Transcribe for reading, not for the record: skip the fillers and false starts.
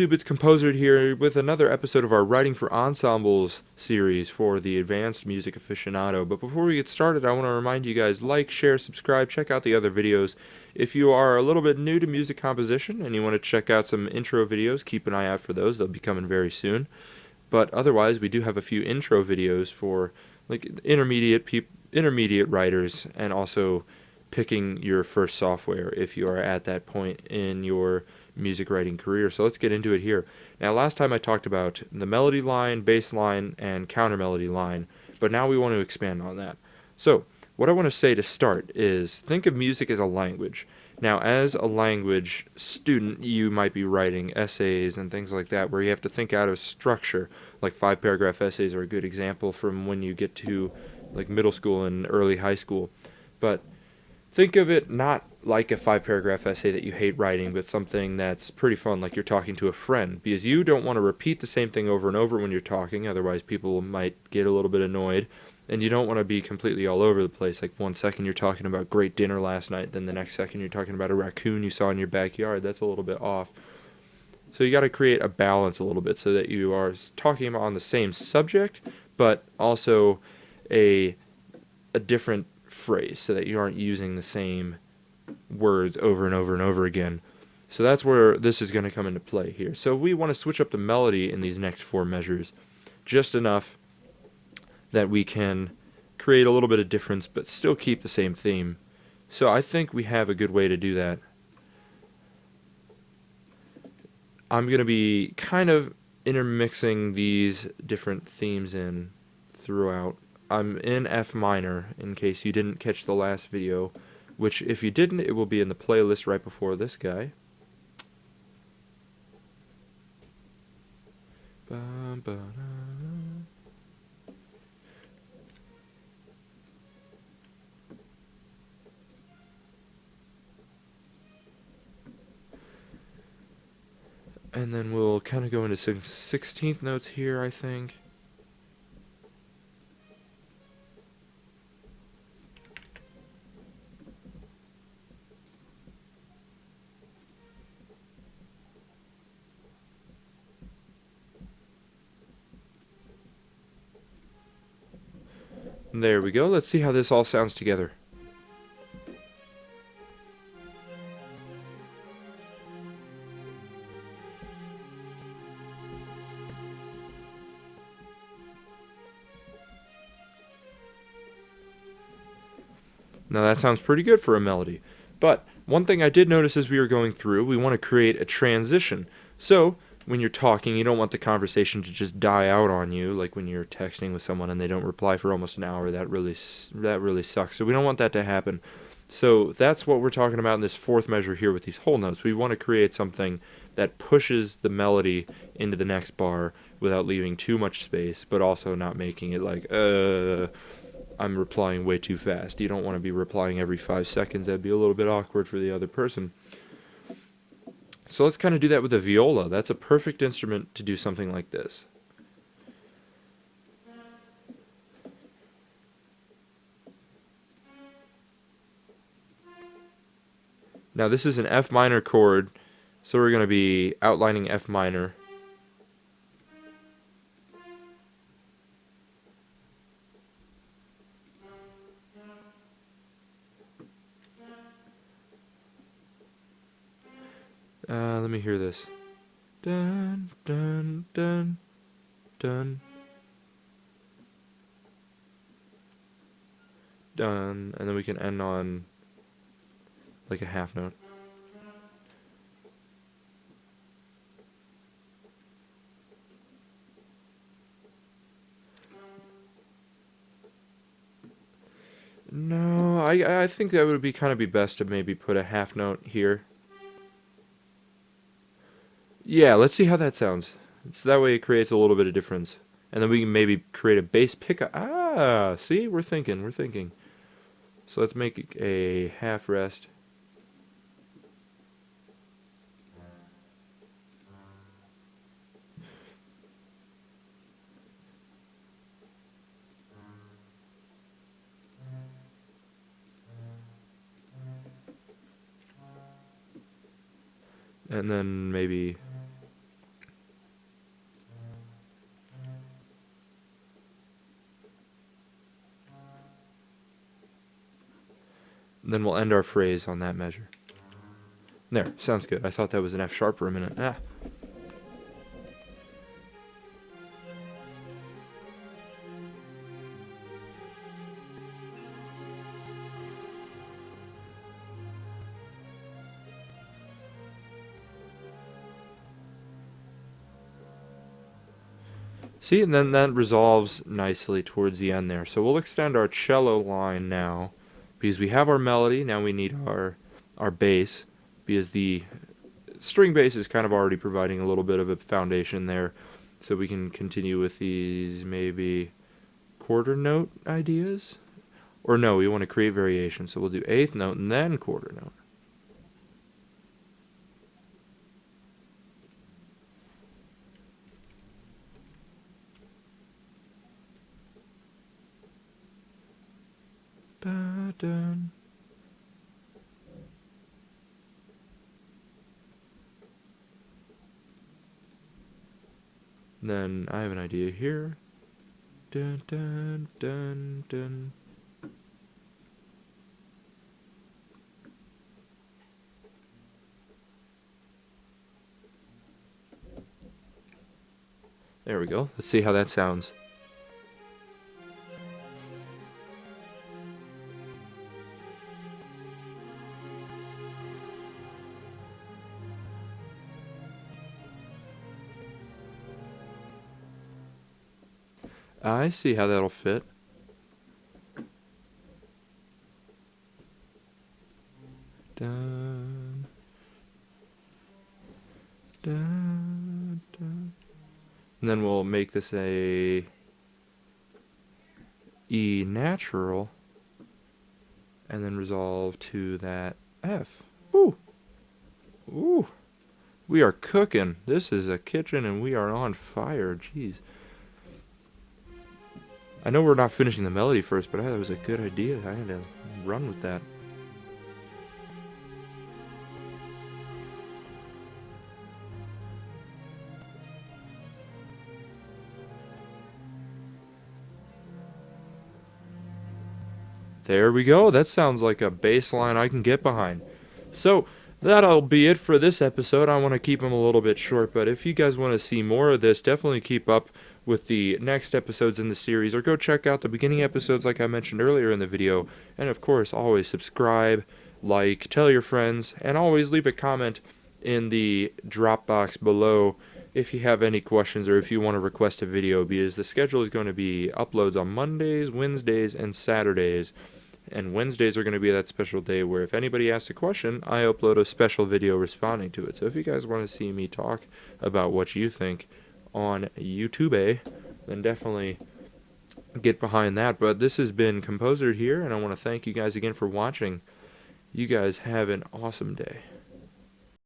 YouTube, it's Composered here with another episode of our Writing for Ensembles series for the Advanced Music Aficionado. But before we get started, I want to remind you guys, like, share, subscribe, check out the other videos. If you are a little bit new to music composition and you want to check out some intro videos, keep an eye out for those. They'll be coming very soon. But otherwise, we do have a few intro videos for like intermediate writers, and also picking your first software if you are at that point in your music writing career. So let's get into it here. Now, last time I talked about the melody line, bass line, and counter melody line, but now we want to expand on that. So what I want to say to start is think of music as a language. Now, as a language student, you might be writing essays and things like that where you have to think out of structure. Like 5-paragraph essays are a good example from when you get to like middle school and early high school. But think of it not like a 5-paragraph essay that you hate writing, but something that's pretty fun, like you're talking to a friend, because you don't want to repeat the same thing over and over when you're talking, otherwise people might get a little bit annoyed, and you don't want to be completely all over the place. Like 1 second you're talking about great dinner last night, then the next second you're talking about a raccoon you saw in your backyard. That's a little bit off. So you got to create a balance a little bit so that you are talking on the same subject, but also a different phrase, so that you aren't using the same words over and over and over again. So that's where this is going to come into play here. So we want to switch up the melody in these next 4 measures just enough that we can create a little bit of difference but still keep the same theme. So I think we have a good way to do that. I'm going to be kind of intermixing these different themes in throughout. I'm in F minor, in case you didn't catch the last video, which if you didn't, it will be in the playlist right before this guy. And then we'll kind of go into 16th notes here, I think. There we go. Let's see how this all sounds together. Now that sounds pretty good for a melody. But one thing I did notice as we were going through, we want to create a transition. So when you're talking, you don't want the conversation to just die out on you, like when you're texting with someone and they don't reply for almost an hour. That really sucks. So we don't want that to happen. So that's what we're talking about in this 4th measure here with these whole notes. We want to create something that pushes the melody into the next bar without leaving too much space, but also not making it like, I'm replying way too fast. You don't want to be replying every 5 seconds. That'd be a little bit awkward for the other person. So let's kind of do that with the viola. That's a perfect instrument to do something like this. Now this is an F minor chord, so we're going to be outlining F minor. Let me hear this. Dun, dun, dun, dun. Dun. And then we can end on like a half note. No, I think that would be kind of be best to maybe put a half note here. Yeah, let's see how that sounds. So that way it creates a little bit of difference. And then we can maybe create a bass pickup. Ah, see? We're thinking. So let's make a half rest. And then maybe Then we'll end our phrase on that measure. There, sounds good. I thought that was an F sharp for a minute. Ah. See, and then that resolves nicely towards the end there. So we'll extend our cello line now, because we have our melody. Now we need our bass, because the string bass is kind of already providing a little bit of a foundation there. So we can continue with these maybe quarter note ideas. Or no, we want to create variation. So we'll do eighth note and then quarter note. Ba-dun. Then I have an idea here. Dun dun dun dun. There we go. Let's see how that sounds. I see how that'll fit. Dun, dun, dun. And then we'll make this a E natural, and then resolve to that F. Ooh, ooh, we are cooking. This is a kitchen, and we are on fire. Jeez. I know we're not finishing the melody first, but I thought it was a good idea. I had to run with that. There we go. That sounds like a bass line I can get behind. So that'll be it for this episode. I want to keep them a little bit short, but if you guys want to see more of this, definitely keep up with the next episodes in the series, or go check out the beginning episodes like I mentioned earlier in the video. And of course, always subscribe, like, tell your friends, and always leave a comment in the drop box below if you have any questions or if you want to request a video, because the schedule is going to be uploads on Mondays, Wednesdays, and Saturdays. And Wednesdays are going to be that special day where if anybody asks a question, I upload a special video responding to it. So if you guys want to see me talk about what you think on YouTube, then definitely get behind that. But this has been Composered here, and I want to thank you guys again for watching. You guys have an awesome day.